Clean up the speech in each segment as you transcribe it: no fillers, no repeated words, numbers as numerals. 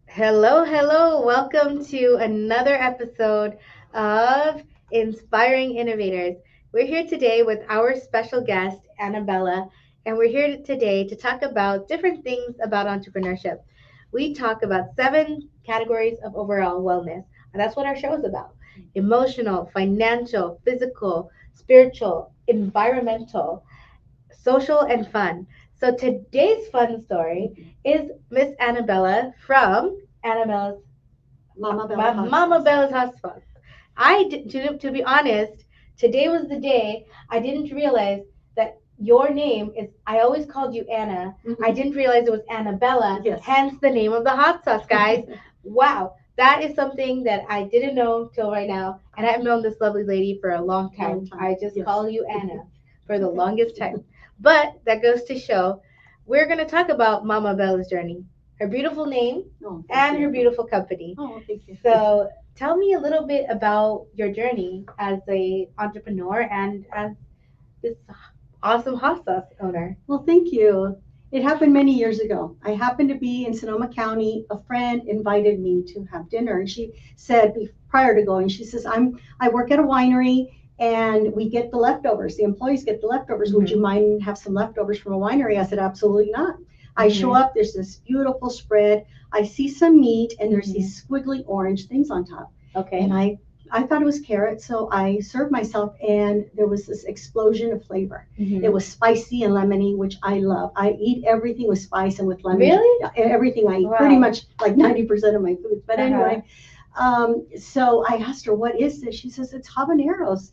Hello, hello. Welcome to another episode of Inspiring Innovators. We're here today with our special guest, Anabella, and we're here today to talk about different things about entrepreneurship. We talk about 7 categories of overall wellness, and that's what our show is about: emotional, financial, physical, spiritual, environmental, social, and fun. So today's fun story is Miss Annabella from Annabella's Mama Bella's Hospital. To be honest, today was the day I didn't realize that your name is. I always called you Anna. Mm-hmm. I didn't realize it was Annabella. Yes. Hence the name of the hot sauce, guys. Wow, that is something that I didn't know till right now, and I've known this lovely lady for a long time. I just call you Anna for the longest time. But that goes to show we're going to talk about Mama Bella's journey, her beautiful name, and her beautiful company. Oh, thank you. So tell me a little bit about your journey as a entrepreneur and as this awesome hot sauce owner. Well, thank you. It happened many years ago. I happened to be in Sonoma County. A friend invited me to have dinner, and she said prior to going, she says, I work at a winery and we get the leftovers. The employees get the leftovers. Mm-hmm. Would you mind have some leftovers from a winery? I said, absolutely not. I show up, there's this beautiful spread. I see some meat and there's these squiggly orange things on top. Okay. And I thought it was carrot, so I served myself and there was this explosion of flavor. Mm-hmm. It was spicy and lemony, which I love. I eat everything with spice and with lemon. Really? Everything I eat, pretty much like 90% of my foods. But anyway, so I asked her, what is this? She says, it's habaneros.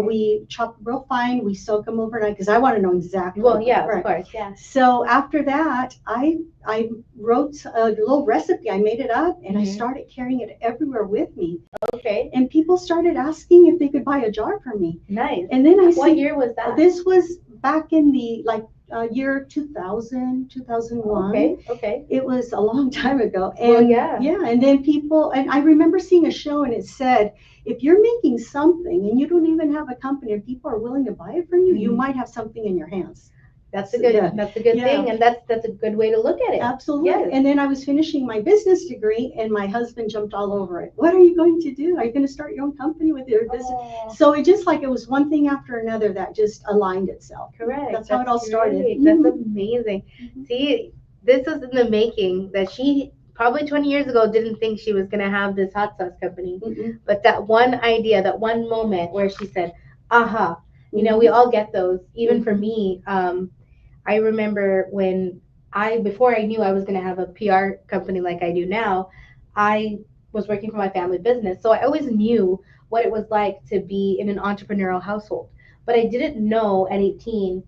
We chop real fine, we soak them overnight because I want to know exactly. Well, yeah, right. Of course, yeah. So after that, I wrote a little recipe. I made it up and I started carrying it everywhere with me. Okay. And people started asking if they could buy a jar from me. Nice. And then what year was that? This was back in the year 2000, 2001. Okay. It was a long time ago. And yeah, and then and I remember seeing a show and it said, if you're making something and you don't even have a company and people are willing to buy it from you, you might have something in your hands. That's a good thing, and that's a good way to look at it. Absolutely. Yes. And then I was finishing my business degree and my husband jumped all over it. What are you going to do? Are you going to start your own company with your business? So it just it was one thing after another that just aligned itself. Correct. That's how it all started. That's amazing. See, this was in the making that she probably 20 years ago didn't think she was going to have this hot sauce company. But that one idea, that one moment where she said, aha, you know, we all get those. Even for me, I remember before I knew I was going to have a PR company like I do now, I was working for my family business. So I always knew what it was like to be in an entrepreneurial household. But I didn't know at 18,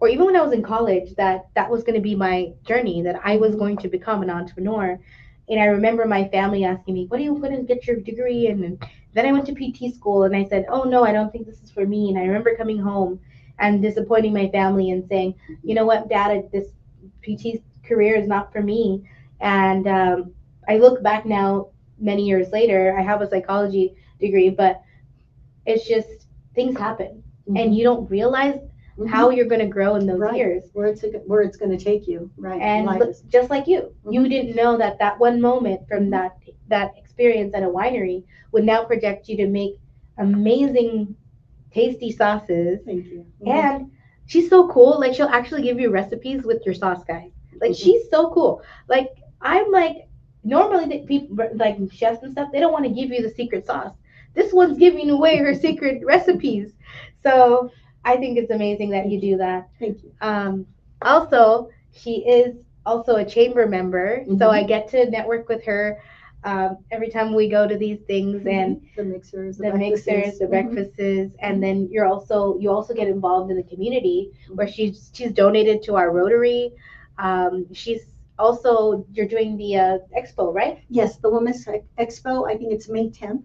or even when I was in college, that was going to be my journey, that I was going to become an entrepreneur. And I remember my family asking me, what are you going to get your degree in? And then I went to PT school and I said, oh no, I don't think this is for me. And I remember coming home and disappointing my family and saying, you know what, Dad, this PT career is not for me. And I look back now, many years later, I have a psychology degree, but it's just things happen and you don't realize how you're going to grow in those years. Where it's going to take you. Right. And just like you, you didn't know that one moment from that experience at a winery would now project you to make amazing, tasty sauces. Thank you. And she's so cool. Like, she'll actually give you recipes with your sauce guide. Like, she's so cool. Like, I'm like, normally the people, like chefs and stuff, they don't want to give you the secret sauce. This one's giving away her secret recipes. So I think it's amazing that you do that. Thank you. Also, She is also a chamber member, so I Mhm. get to network with her every time we go to these things and The mixers, the mixers, the Mhm. breakfasts, and then you also get involved in the community where she's donated to our Rotary. She's also you're doing the expo, right? Yes, the Women's Expo. I think it's May 10th.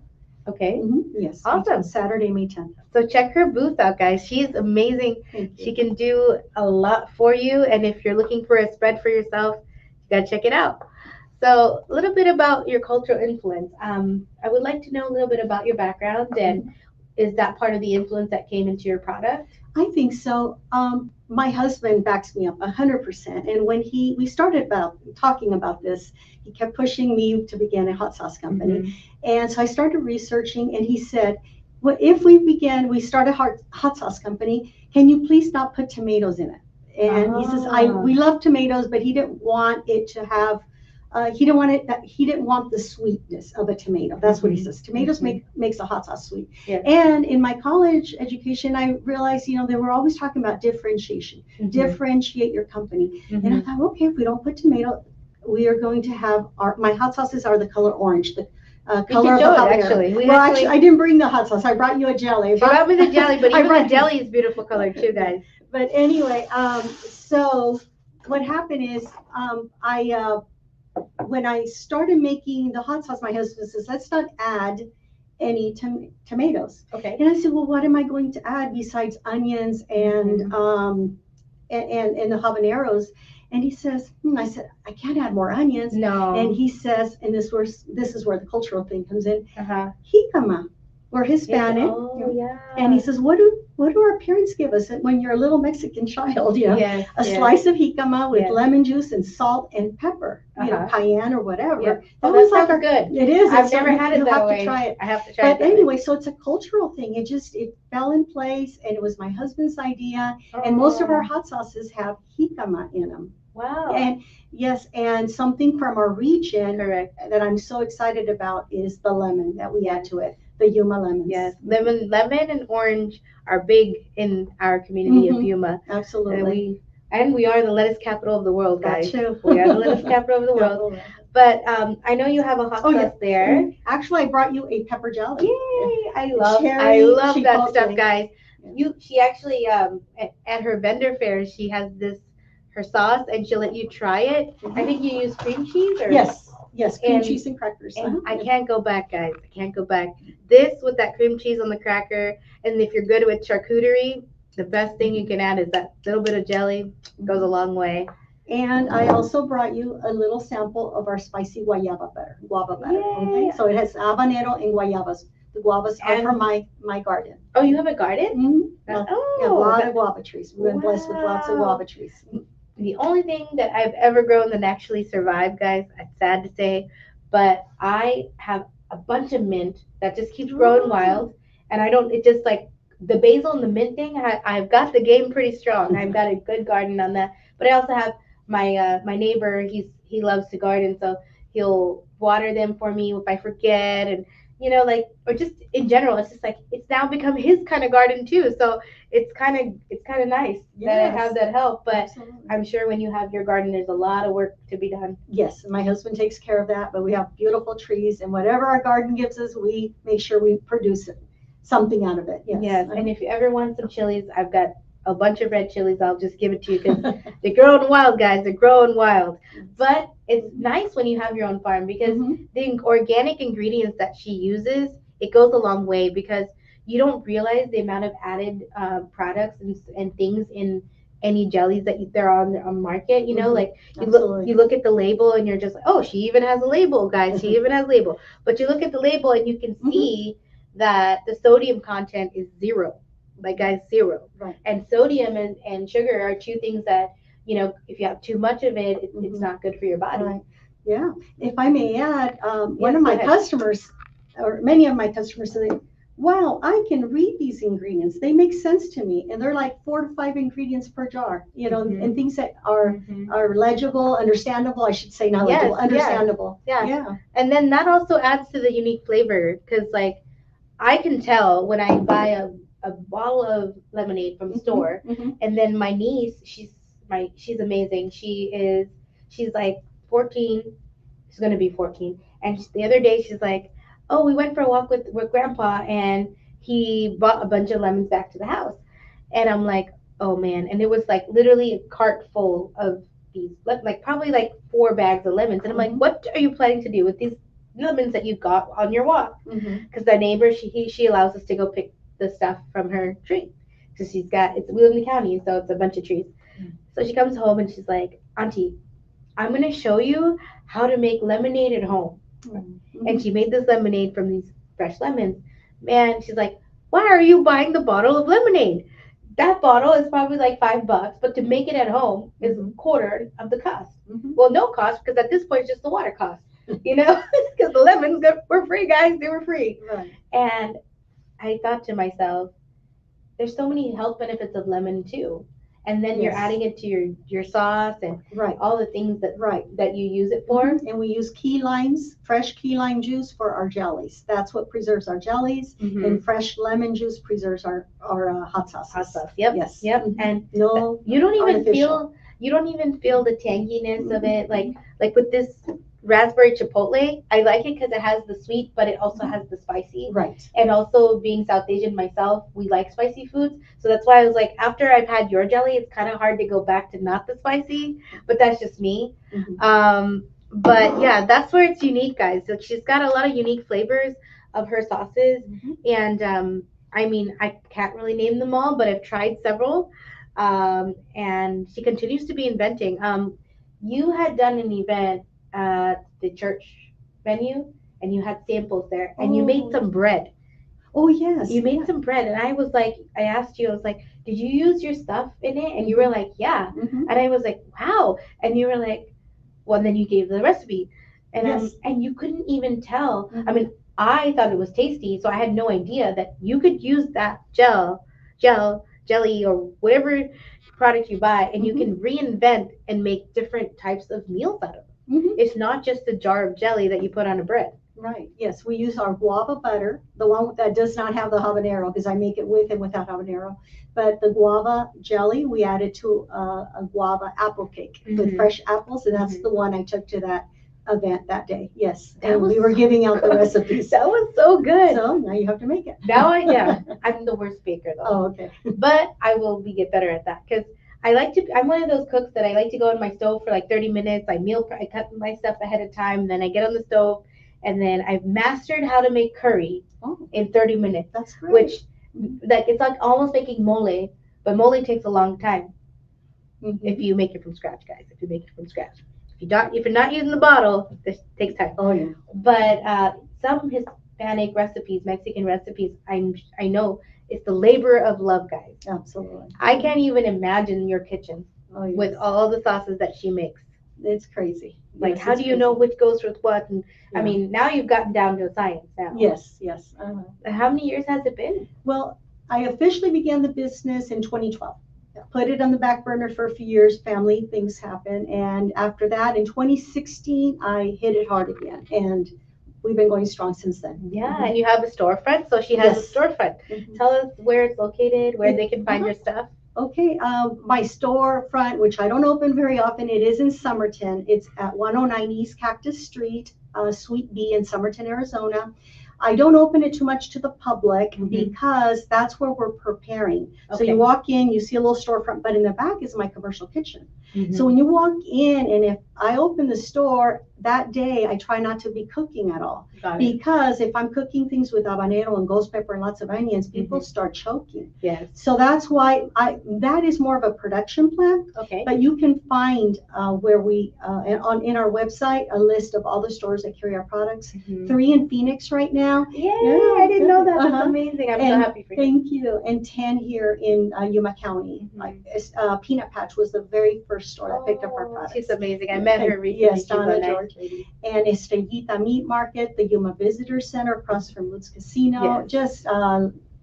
Okay, Yes, awesome. Saturday, May 10th. So check her booth out, guys. She's amazing. Thank She you. can do a lot for you, and if you're looking for a spread for yourself, you gotta check it out. So a little bit about your cultural influence. I would like to know a little bit about your background, and is that part of the influence that came into your product? I think so. My husband backs me up 100%. And when we started about talking about this, he kept pushing me to begin a hot sauce company. Mhm. And so I started researching, and he said, well, if we start a hot sauce company, can you please not put tomatoes in it? And he says, we love tomatoes, but he didn't want it to have, he didn't want the sweetness of a tomato. That's what he says. Tomatoes makes a hot sauce sweet. Yeah. And in my college education, I realized, they were always talking about differentiation, differentiate your company. And I thought, okay, if we don't put tomato, we are going to have my hot sauces are the color orange, the color of the habanero. Actually, actually, I didn't bring the hot sauce. I brought you a jelly. She brought me the jelly, but even the jelly you. is beautiful color too, guys. But anyway, so what happened is when I started making the hot sauce, my husband says, let's not add any tomatoes. Okay. And I said, well, what am I going to add besides onions and and the habaneros? And he says, I said, I can't add more onions. No. And he says, and this is where the cultural thing comes in. Jicama. We're Hispanic. Oh, yeah. And he says, what do our parents give us when you're a little Mexican child? Yes, a slice of jicama with lemon juice and salt and pepper, cayenne or whatever. Yeah. That sounds good. It is. I've never had it that way. To try it. I have to try it. But anyway, so it's a cultural thing. It fell in place, and it was my husband's idea. And most of our hot sauces have jicama in them. Wow. And yes, and something from our region that I'm so excited about is the lemon that we add to it. The Yuma lemons. Yes, lemon and orange are big in our community of Yuma. Absolutely. And we are the lettuce capital of the world, guys. That too. We are the lettuce capital of the world. But I know you have a hot sauce there. Actually, I brought you a pepper jelly. Yay! I love that stuff, guys. She actually at her vendor fair, she has her sauce, and she'll let you try it. I think you use cream cheese, or Yes, cream cheese and crackers. And I can't go back, guys. I can't go back. This with that cream cheese on the cracker, and if you're good with charcuterie, the best thing you can add is that little bit of jelly. It goes a long way. And I also brought you a little sample of our spicy guava butter. Okay? So it has habanero and guayabas. The guavas are from my garden. Oh, you have a garden? Yeah, a lot of guava trees. We've been blessed with lots of guava trees. The only thing that I've ever grown that actually survived, guys, it's sad to say, but I have a bunch of mint that just keeps growing wild. And it's just like the basil and the mint thing, I've got the game pretty strong. I've got a good garden on that. But I also have my neighbor, he loves to garden, so he'll water them for me if I forget, and or just in general, it's just like it's now become his kind of garden too. So it's kind of nice that I have that help. But absolutely. I'm sure when you have your garden, there's a lot of work to be done. Yes, my husband takes care of that, but we have beautiful trees, and whatever our garden gives us, we make sure we produce something out of it. Yes. And if you ever want some chilies, I've got a bunch of red chilies. I'll just give it to you because they're growing wild, guys. They're growing wild. But it's nice when you have your own farm because the organic ingredients that she uses, it goes a long way because you don't realize the amount of added products and things in any jellies that they're on the market. Like you look at the label and you're just like, oh, she even has a label, guys. She even has a label. But you look at the label and you can see that the sodium content is zero. Like, guys, zero. Right. And sodium and sugar are two things that, if you have too much of it, it's not good for your body. Right. Yeah. If I may add, one of my customers, or many of my customers say, wow, I can read these ingredients. They make sense to me. And they're like 4 to 5 ingredients per jar, and things that are legible, understandable, I should say, not legible, understandable. Yeah. And then that also adds to the unique flavor because, like, I can tell when I buy a bottle of lemonade from the store, and then my niece, she's she's amazing. She's like 14. She's gonna be 14. And the other day she's like, "Oh, we went for a walk with Grandpa, and he brought a bunch of lemons back to the house." And I'm like, "Oh man!" And it was like literally a cart full of these, like probably like 4 bags of lemons. And I'm like, Mhm. "What are you planning to do with these lemons that you got on your walk?" Mhm. Because the neighbor, she allows us to go pick the stuff from her tree. Because we live in the county, so it's a bunch of trees. Mm. So she comes home and she's like, "Auntie, I'm gonna show you how to make lemonade at home." And Mhm. she made this lemonade from these fresh lemons. Man, she's like, "Why are you buying the bottle of lemonade? That bottle is probably like $5, but to make it at home is a Mhm. quarter of the cost." Mhm. Well, no cost, because at this point it's just the water cost, you know, because the lemons were free, guys. They were free. Right. And I thought to myself, there's so many health benefits of lemon too. And then you're Yes. adding it to your sauce and Right. all the things Right. that you use it for. Mhm. And we use key limes, fresh key lime juice for our jellies. That's what preserves our jellies. Mm-hmm. And fresh lemon juice preserves our hot sauces. Hot sauce. Yep. Yes. Yep. Mhm. And No you don't even artificial. feel the tanginess of it. Mhm. Like with this raspberry chipotle, I like it because it has the sweet, but it also has the spicy. Right. And also being South Asian myself, we like spicy foods. So that's why I was like, after I've had your jelly, it's kind of hard to go back to not the spicy. But that's just me. Mhm. But yeah, that's where it's unique, guys. So she's got a lot of unique flavors of her sauces, Mhm. and I mean, I can't really name them all, but I've tried several, and she continues to be inventing. You had done an event at the church venue, and you had samples there, and you made Oh, some bread. oh yes. You made Yeah. some bread, and I was like, I asked you, I was like, did you use your stuff in it? And you were Mhm. like, yeah. Mhm. And I was like, wow. And you were like, well, and then you gave the recipe, Yes. and you couldn't even tell. I Mhm. mean, I thought it was tasty, so I had no idea that you could use that jelly, or whatever product you buy, and you Mhm. can reinvent and make different types of meals out of it. Mhm. It's not just a jar of jelly that you put on a bread. Right. Yes, we use our guava butter, the one that does not have the habanero, because I make it with and without habanero. But the guava jelly, we added to a guava apple cake with Mm-hmm. fresh apples, and that's Mm-hmm. the one I took to that event that day. Yes, That and was we were so giving out the good. recipes. That was so good. So now you have to make it. Now yeah, I'm the worst baker though. Oh, okay. But I will be get better at that because I'm one of those cooks that I like to go on my stove for like 30 minutes. I cut my stuff ahead of time, then I get on the stove, and then I've mastered how to make curry Oh, in 30 minutes, that's great. which Mhm. like it's like almost making mole, but mole takes a long time if Mhm. you make it from scratch, guys. If you make it from scratch, if you're not using the bottle, this takes time. Oh, yeah. But some Hispanic recipes, Mexican recipes, I know it's the labor of love, guys. Absolutely. I can't even imagine your kitchen Oh, yes. with all the sauces that she makes. It's crazy. Like, Yes, how it's do you know crazy. which goes with what? And I Yeah. mean, now you've gotten down to science now. Yes, yes. How many years has it been? Well, I officially began the business in 2012. Put it on the back burner for a few years. Family things happen, and after that, in 2016, I hit it hard again, and we've been going strong since then. Yeah, and you have a storefront, so she has a Yes. storefront. Mhm. Tell us where it's located, where It- they can find your stuff. Okay, my storefront, which I don't open very often, it is in Somerton. It's at 109 East Cactus Street, Suite B in Somerton, Arizona. I don't open it too much to the public because that's where we're preparing. So you walk in, you see a little storefront, but in the back is my commercial kitchen. So when you walk in, and if I open the store that day, I try not to be cooking at all. Because if I'm cooking things with habanero and ghost pepper and lots of onions, people start choking. Yes. So that's why that is more of a production plan. Okay. But you can find where we in our website a list of all the stores that carry our products. 3 in Phoenix right now. Yeah, I didn't know that. That's Uh-huh. amazing. I'm And so happy for you. thank you. And 10 here in Yuma County. Peanut Patch was the very first store that picked up our products. She's amazing. I met her recently. Yes, She's Donna a nice George. lady. And Estrellita Meat Market, the Yuma Visitor Center across from Lutz Casino. Yes. Just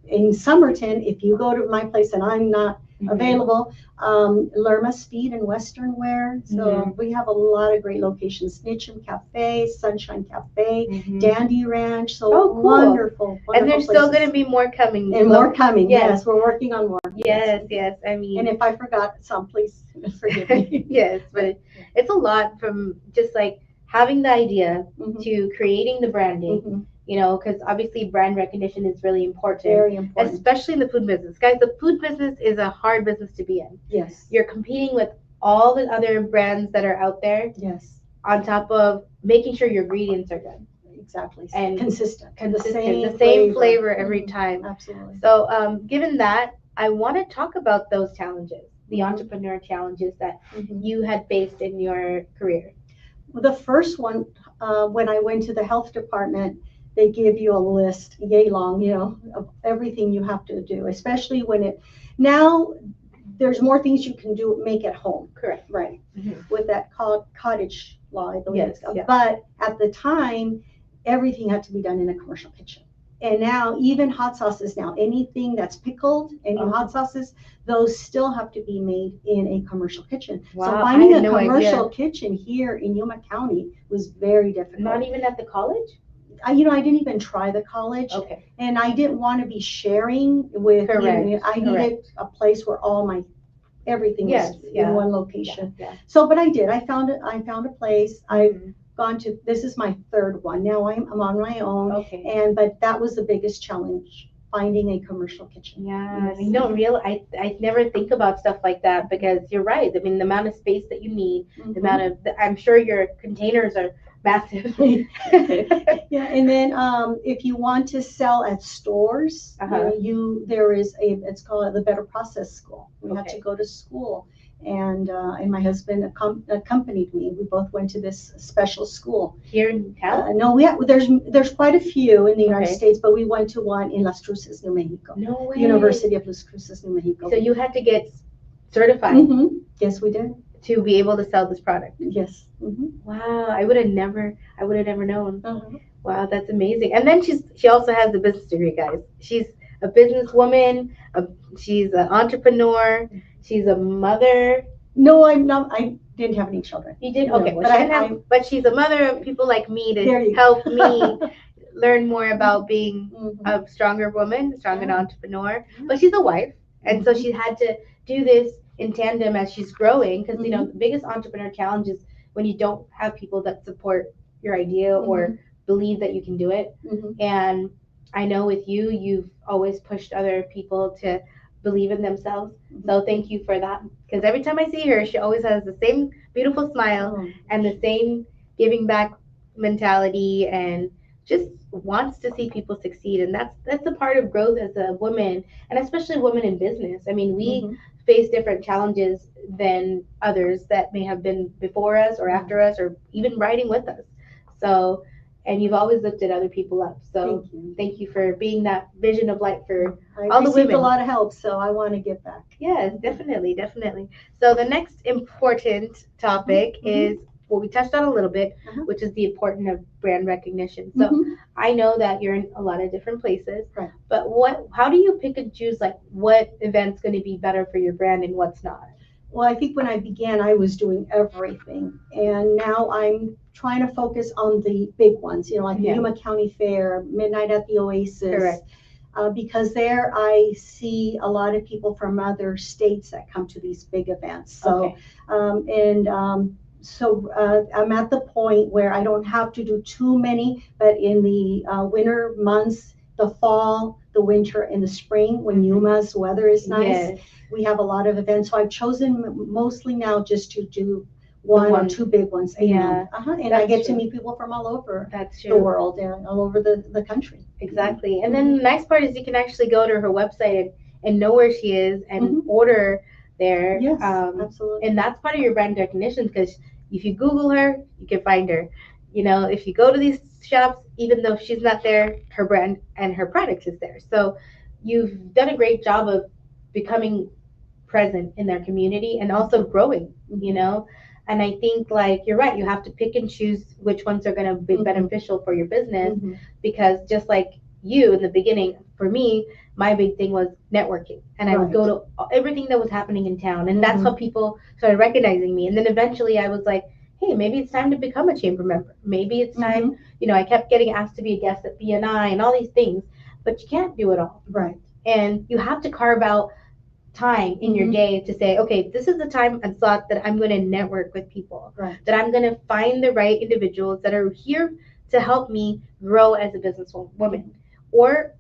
in Somerton, if you go to my place, and I'm not available. Lerma's Speed and Western Wear. So we have a lot of great locations. Snitcham Cafe, Sunshine Cafe, Dandy Ranch. So Oh, cool. wonderful, wonderful And there's still going to places. be more coming. And more coming. Yes. Yes, we're working on more. Yes, yes. I mean, And if I forgot some, please forgive me. yes, but it's a lot from just like having the idea Mhm. to creating the branding, Mhm. you know, because obviously brand recognition is really important, Very important. especially in the food business. Guys, the food business is a hard business to be in. Yes. You're competing with all the other brands that are out there Yes. on top of making sure your ingredients are good. Exactly. And consistent. The same flavor every Mhm. time. Absolutely. So, given that, I want to talk about those challenges, the Mhm. entrepreneur challenges that Mhm. you had faced in your career. The first one, when I went to the health department, they give you a list, yay long, of everything you have to do, especially when now there's more things you can do, make at home. Correct. Right. Mhm. With that cottage law, I believe. Yes, yeah. But at the time, everything had to be done in a commercial kitchen. And now even hot sauces now, anything that's pickled, any hot sauces, those still have to be made in a commercial kitchen. Wow, So I finding had a no commercial idea. kitchen here in Yuma County was very difficult. Not even at the college? I didn't even try the college. Okay. And I didn't want to be sharing with, Correct. I needed a place where all my everything Yes, was yeah. in one location. Yeah. So, but I did. I found a place. I've Mhm. gone to. This is my third one. Now I'm on my own. Okay. But that was the biggest challenge, finding a commercial kitchen. Yeah, Yes. you don't real. I never think about stuff like that because you're right. I mean, the amount of space that you need, the amount of I'm sure your containers are massive. Yeah, and then if you want to sell at stores, there is it's called the Better Process School. We had to go to school, and my husband accompanied me. We both went to this special school Here in town. No, there's quite a few in the United States, but we went to one in Las Cruces, New Mexico. No way. University of Las Cruces, New Mexico. So you had to get certified. Mm-hmm. Yes, we did. To be able to sell this product. Yes. Mm-hmm. Wow, I would have never known. Wow, that's amazing. And then she also has a business degree, guys. She's a businesswoman. She's an entrepreneur. She's a mother. No, I'm not. I didn't have any children. You did? Okay. No, well, but she's a mother of people like me to help me learn more about being a stronger woman, a stronger entrepreneur. But she's a wife, and so she had to do this in tandem as she's growing because the biggest entrepreneur challenge is when you don't have people that support your idea or believe that you can do it. And I know with you've always pushed other people to believe in themselves. So thank you for that. Because every time I see her, she always has the same beautiful smile and the same giving back mentality and just wants to see people succeed. And that's a part of growth as a woman, and especially women in business. I mean, we face different challenges than others that may have been before us or after us or even riding with us. So, and you've always lifted other people up. So thank you for being that vision of light for all the women. I received a lot of help, so I want to give back. Yes, definitely. So the next important topic is what we touched on a little bit, which is the importance of brand recognition. So I know that you're in a lot of different places, but how do you pick and choose like what event's going to be better for your brand and what's not? Well, I think when I began, I was doing everything, and now I'm trying to focus on the big ones, like the Yuma County Fair, Midnight at the Oasis, because there I see a lot of people from other states that come to these big events. So, so I'm at the point where I don't have to do too many, but in the winter months, the fall, the winter, and the spring, when Yuma's weather is nice, we have a lot of events. So I've chosen mostly now just to do one or two big ones a month. And I get to meet people from all over the world and all over the country. Exactly. And then the nice part is you can actually go to her website and know where she is and order there. Yes, absolutely. And that's part of your brand recognition because if you Google her, you can find her. If you go to these shops, even though she's not there, her brand and her product is there. So you've done a great job of becoming present in their community and also growing, And I think like you're right, you have to pick and choose which ones are going to be beneficial for your business because just like you in the beginning, for me, my big thing was networking, and I would go to everything that was happening in town, and that's how people started recognizing me. And then eventually I was like, hey, maybe it's time to become a chamber member. Maybe it's time, I kept getting asked to be a guest at BNI and all these things, but you can't do it all. Right. And you have to carve out time in your day to say, okay, this is the time and slot that I'm going to network with people, that I'm going to find the right individuals that are here to help me grow as a businesswoman, or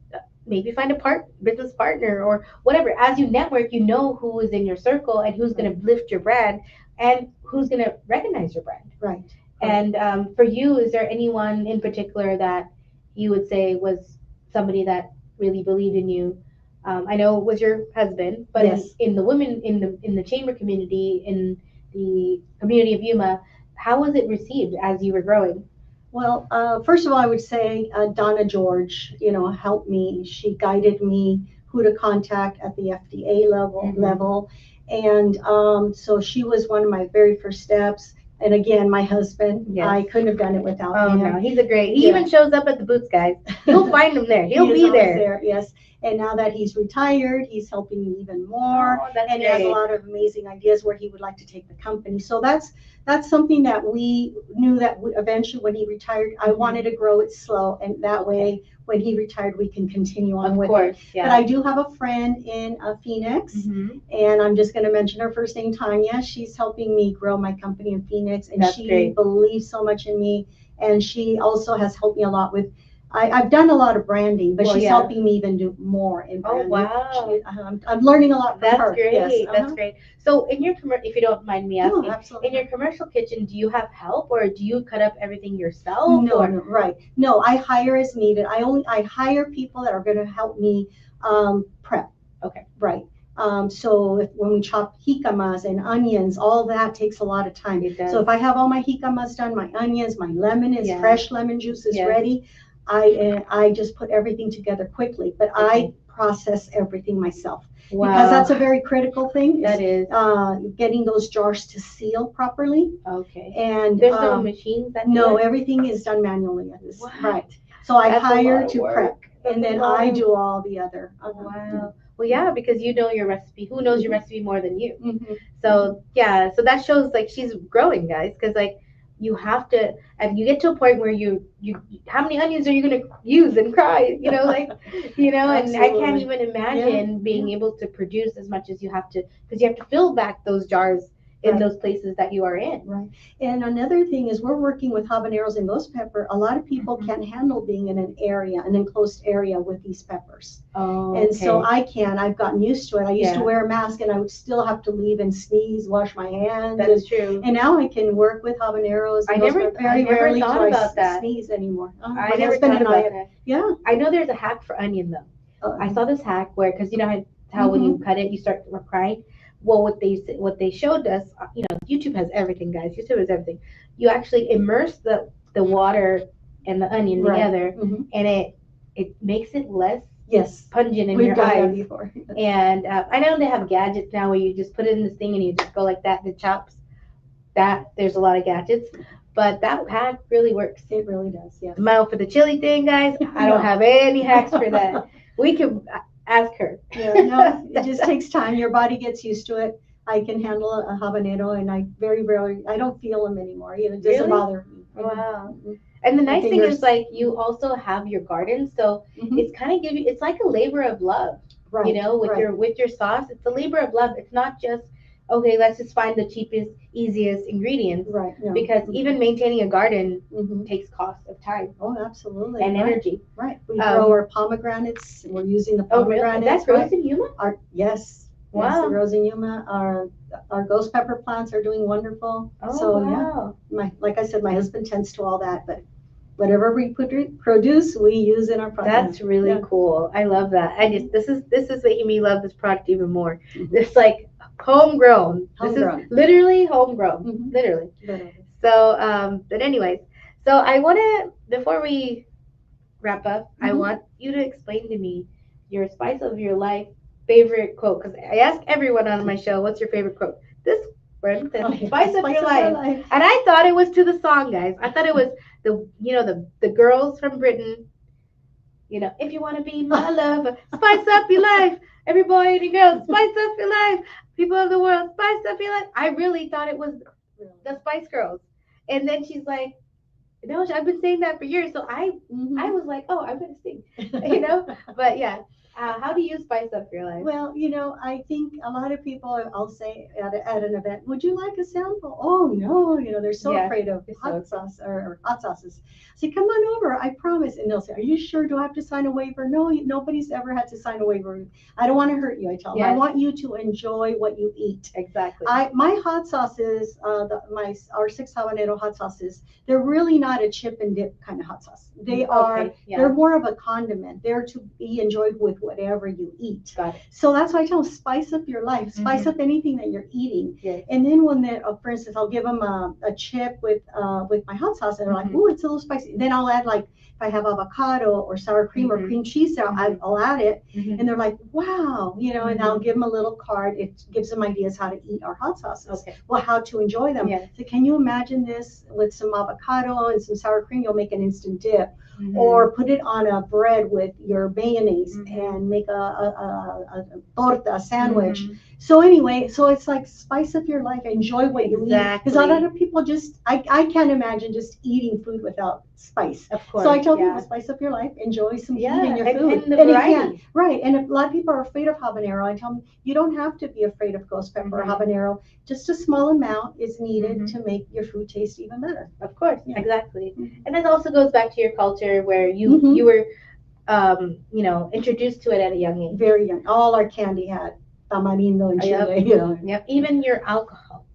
maybe find a business partner or whatever. As you network, you know who is in your circle and who's going to lift your brand and who's going to recognize your brand. Right. And for you, is there anyone in particular that you would say was somebody that really believed in you? I know it was your husband, but in the women in the chamber community, in the community of Yuma, how was it received as you were growing? Well, first of all, I would say Donna George, helped me. She guided me who to contact at the FDA level. And so she was one of my very first steps. And again, my husband, I couldn't have done it without him. Oh, no, he's he even shows up at the booths, guys. You'll find him there. He'll be there. Yes. And now that he's retired, he's helping me even more. And he has a lot of amazing ideas where he would like to take the company. So that's something that we knew that eventually when he retired, I wanted to grow it slow. And that way, when he retired, we can continue on with it. But I do have a friend in Phoenix, and I'm just going to mention her first name, Tanya. She's helping me grow my company in Phoenix, and she believes so much in me. And she also has helped me a lot with, I've done a lot of branding, but she's helping me even do more in branding. Oh, wow. I'm learning a lot from her. That's great. Yes. That's great. So in your, if you don't mind me asking, absolutely. In your commercial kitchen, do you have help or do you cut up everything yourself? No, right. No, I hire as needed. I hire people that are going to help me prep. Okay. Right. So when we chop jicamas and onions, all that takes a lot of time. So if I have all my jicamas done, my onions, my lemon is fresh lemon juice is ready, I just put everything together quickly. But I process everything myself. Wow. Because that's a very critical thing. That is. Getting those jars to seal properly. Okay. And there's no machines that no, everything is done manually at this. Right. So I hire to prep, and then I do all the other. Wow. Well, yeah, because you know your recipe. Who knows your recipe more than you? So yeah, so that shows like she's growing, guys, because like you have to, and you get to a point where you how many onions are you going to use and cry, and I can't even imagine being able to produce as much as you have to, because you have to fill back those jars in those places that you are in. Right. And another thing is we're working with habaneros and ghost pepper. A lot of people can't handle being in an enclosed area with these peppers. Oh, and so I've gotten used to it. I used to wear a mask and I would still have to leave and sneeze, wash my hands. That's true. And now I can work with habaneros. I never thought about that. Sneeze anymore. I never thought about that. Yeah. I know there's a hack for onion though. I saw this hack where, because you know how when you cut it, you start crying. Well, what they showed us, YouTube has everything, guys. YouTube has everything. You actually immerse the water and the onion together, and it makes it less pungent in your eyes. Before. And I know they have gadgets now where you just put it in this thing and you just go like that and it chops. There's a lot of gadgets, but that hack really works. It really does. Yeah. Now for the chili thing, guys, I don't have any hacks for that. We could ask her. Yeah, no, it just takes time. Your body gets used to it. I can handle a habanero, and I very rarely, I don't feel them anymore. It doesn't bother me. Wow. And the nice thing is, like, you also have your garden, so it's kind of it's like a labor of love. Right. With your sauce, it's a labor of love. It's not just, okay, let's just find the cheapest, easiest ingredients. Right. No. Because even maintaining a garden takes cost of time. Oh, absolutely. And energy. Right. We grow our pomegranates. We're using the pomegranates. That grows in Yuma? Yes. Wow. Yes, it grows in Yuma. Our ghost pepper plants are doing wonderful. Oh, so, wow. Like I said, my husband tends to all that, but whatever we produce, we use in our product. That's really cool. I love that. This is making me love this product even more. It's like homegrown. This is literally homegrown. Literally. So, but anyways, so I want to, before we wrap up, I want you to explain to me your spice of your life favorite quote, because I ask everyone on my show, what's your favorite quote? This one says, spice of your life. And I thought it was to the song, guys. I thought it was the girls from Britain You know, if you want to be my lover, spice up your life. Every boy and girl, spice up your life. People of the world, spice up your life. I really thought it was the Spice Girls. And then she's like, no, I've been saying that for years. So I was like, oh, I'm gonna sing, you know. But yeah, how do you spice up your life? Well, I think a lot of people, I'll say at an event, would you like a sample? Oh, no, they're so Yeah, afraid of you're so hot sauce or hot sauces. I say, come on over, I promise. And they'll say, are you sure? Do I have to sign a waiver? No, nobody's ever had to sign a waiver. I don't want to hurt you, I tell them. I yes, want you to enjoy what you eat. exactly. My hot sauces, our six habanero hot sauces, they're really not a chip and dip kind of hot sauce. Okay, yeah, They're more of a condiment. They're to be enjoyed with whatever you eat. got it. So that's why I tell them, spice up your life, spice Mhm. up anything that you're eating. Yes. And then when for instance, I'll give them a chip with my hot sauce, and they're like, Mhm. "Ooh, it's a little spicy." Then I'll add, like, if I have avocado or sour cream or Mhm. cream cheese, there, Mhm. I'll add it, Mhm. and they're like, "Wow," and I'll Mhm. give them a little card. It gives them ideas how to eat our hot sauces. Okay. Well, how to enjoy them. Yes. So can you imagine this with some avocado and some sour cream? You'll make an instant dip. Mhm. Or put it on a bread with your mayonnaise Mhm. and make a torta, a sandwich. Mhm. So anyway, so it's like spice up your life, enjoy what you eat. Because a lot Exactly. of people I can't imagine just eating food without spice. Of So I course, tell people, yeah. spice up your life, enjoy some heat in Yeah, your and food. the And it can, variety. right. And if a lot of people are afraid of habanero, I tell them, you don't have to be afraid of ghost pepper or Mhm. habanero. Just a small amount is needed Mhm. to make your food taste even better. Of course, Yeah. exactly. Mhm. And it also goes back to your culture where you Mhm. were introduced to it at a young age. Very young. All our candy had tamarindo and Yep. chile. Yep. Even your alcohol.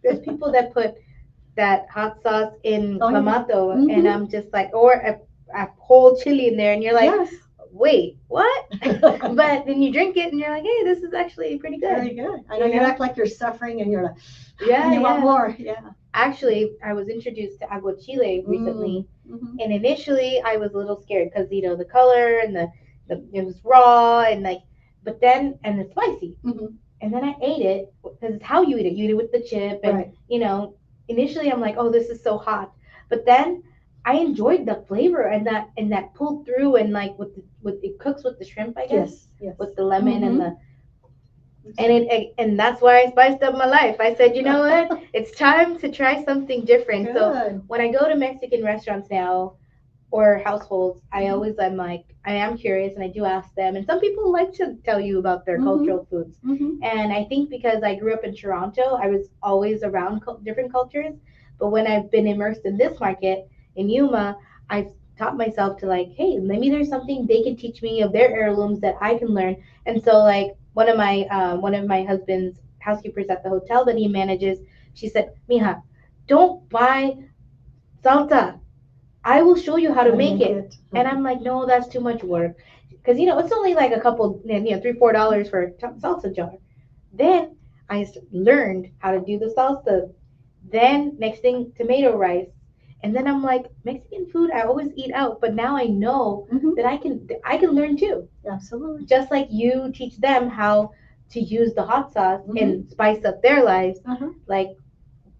There's people that put that hot sauce in Oh, yeah. clamato, and Mhm. I'm just like, or a whole chili in there, and you're like, Yes. wait, what? But then you drink it, and you're like, hey, this is actually pretty Very good. good. I know you act like you're suffering and you're like, Yeah, and you want yeah. more. Yeah. Actually, I was introduced to aguachile Mm. recently, Mhm. and initially I was a little scared because the color and the it was raw and like, but then and it's spicy, Mhm. and then I ate it because it's how you eat it. You eat it with the chip, and Right. initially I'm like, oh, this is so hot, but then I enjoyed the flavor and that pulled through and like with it cooks with the shrimp, I guess, Yes. Yes. with the lemon and Mhm. the and that's why I spiced up my life. I said, you know what? It's time to try something different. So Good. when I go to Mexican restaurants now or households, Mhm. I'm like, I am curious and I do ask them. And some people like to tell you about their Mhm. cultural foods. Mhm. And I think because I grew up in Toronto, I was always around different cultures. But when I've been immersed in this market in Yuma, I've taught myself to like, hey, maybe there's something they can teach me of their heirlooms that I can learn. And so like one of my husband's housekeepers at the hotel that he manages, she said, Mija, don't buy salsa. I will show you how to How to make make it. it. And I'm like, no, that's too much work. Because, it's only like a couple, $3, $4 for a salsa jar. Then I learned how to do the salsa. Then, next thing, tomato rice. And then I'm like, Mexican food, I always eat out. But now I know Mhm. that I can learn too. Absolutely. Just like you teach them how to use the hot sauce Mhm. and spice up their lives. Uh-huh. Like,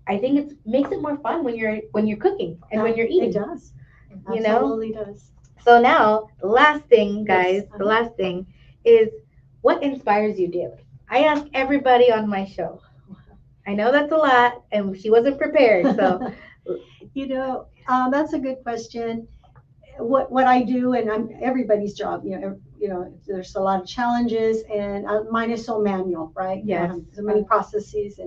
I think it makes it more fun when you're cooking and when you're It eating. does. It You know. absolutely does. So now the last thing, Yes. guys, the Uh-huh. last thing is what inspires you daily. I ask everybody on my show. I know that's a lot, and she wasn't prepared. So That's a good question. What I do, and I'm everybody's job. There's a lot of challenges, and mine is so manual, right? I yes, have so many processes,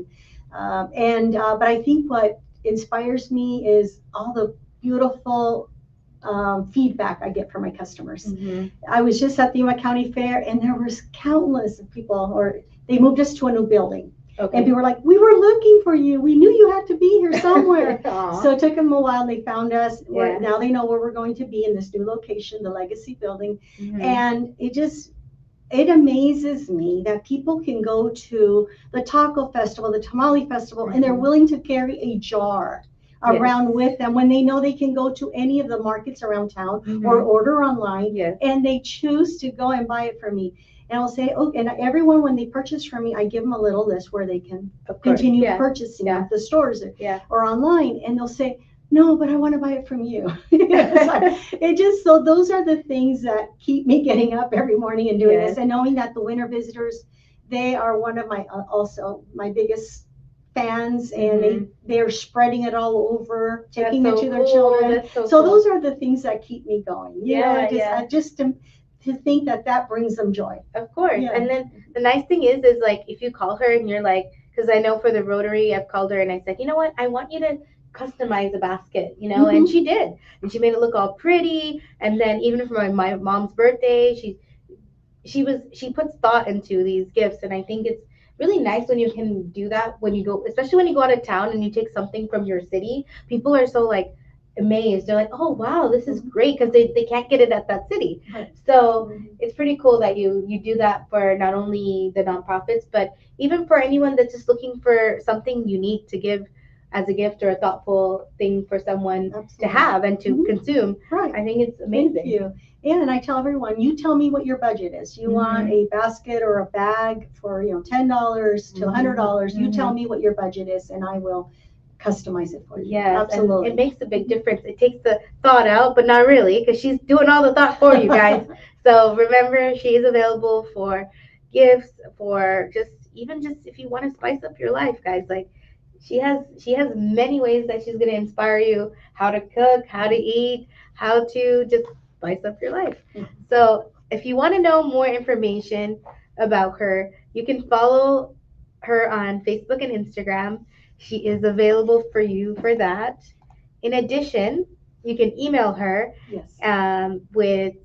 but I think what inspires me is all the beautiful feedback I get from my customers. hmm I was just at the Yuma County Fair, and there was countless of people, or they moved us to a new building. And okay. people were like, we were looking for you. We knew you had to be here somewhere. Aw, So it took them a while. They found us. yeah. Now they know where we're going to be in this new location, the Legacy Building. hmm And it amazes me that people can go to the Taco Festival, the Tamale Festival, and they're hmm willing to carry a jar Yes. around with them when they know they can go to any of the markets around town or hmm order online, Yes. and they choose to go and buy it from me. And I'll say, oh, and everyone, when they purchase from me, I give them a little list where they can Of course. continue Yeah. purchasing Yeah. at the stores Yeah. or online. And they'll say, no, but I want to buy it from you. It just, so those are the things that keep me getting up every morning and doing Yes. this, and knowing that the winter visitors, they are one of my also my biggest fans, and Mhm. they're spreading it all over, That's taking it so to their cool. children. That's so So cool. those are the things that keep me going. Yeah, I yeah. just to think that that brings them joy. Of course. Yeah. And then the nice thing is like if you call her and you're like, because I know for the Rotary, I've called her and I said, you know what, I want you to customize a basket, and Hmm. she did, and she made it look all pretty. And then even for my mom's birthday, she puts thought into these gifts, and I think it's really nice when you can do that when you go, especially when you go out of town and you take something from your city. People are so like amazed. They're like, oh wow, this is great, because they can't get it at that city. Right. So it's pretty cool that you do that for not only the nonprofits, but even for anyone that's just looking for something unique to give as a gift, or a thoughtful thing for someone to Absolutely. have and to consume. Right. I think it's Thank amazing. you. And I tell everyone, you tell me what your budget is. You want Mhm. a basket or a bag for, $10 to $100. You tell me what your budget is, and I will customize it for you. Yes, and it Absolutely. makes a big difference. It takes the thought out, but not really, because she's doing all the thought for you guys. So remember, she is available for gifts, for just if you want to spice up your life, guys. Like she has many ways that she's gonna inspire you how to cook, how to eat, how to just spice up your life. So if you want to know more information about her, you can follow her on Facebook and Instagram. She is available for you for that. In addition, you can email her Yes. with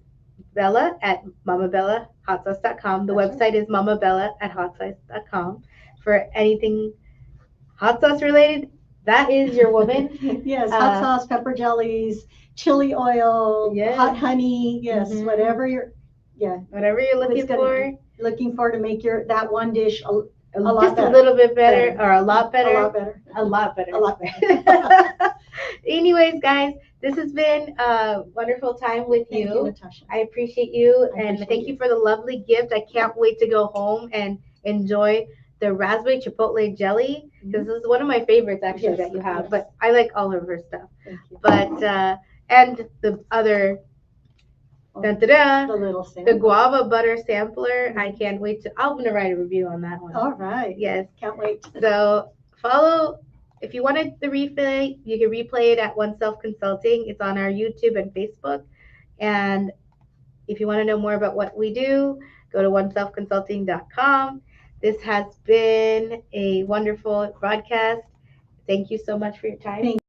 Bella at mamabellahotsauce.com. The That's website is mamabella at hotsauce.com for anything hot sauce related. That is your woman. Yes, hot sauce, pepper jellies, chili oil, Yes. hot honey. Yes, Mhm. whatever you're, Whatever you're looking for. looking for to make your that one dish a lot Just a better. little bit better, or a lot better. A lot better. A lot better. A lot better. Anyways, guys, this has been a wonderful time with Thank you, Natasha. I appreciate you, I and appreciate thank you you. for the lovely gift. I can't wait to go home and enjoy the raspberry chipotle jelly, because this is one of my favorites actually Yes, that you have. yes. But I like all of her stuff. Thank you. But and the other, dun, da, da, The little the sample. guava butter sampler. I can't wait to. I'm gonna write a review on that one. All right. Yes. Can't wait. So follow. If you wanted the replay, you can replay it at One Self Consulting. It's on our YouTube and Facebook. And if you want to know more about what we do, go to oneselfconsulting.com. This has been a wonderful broadcast. Thank you so much for your time. Thank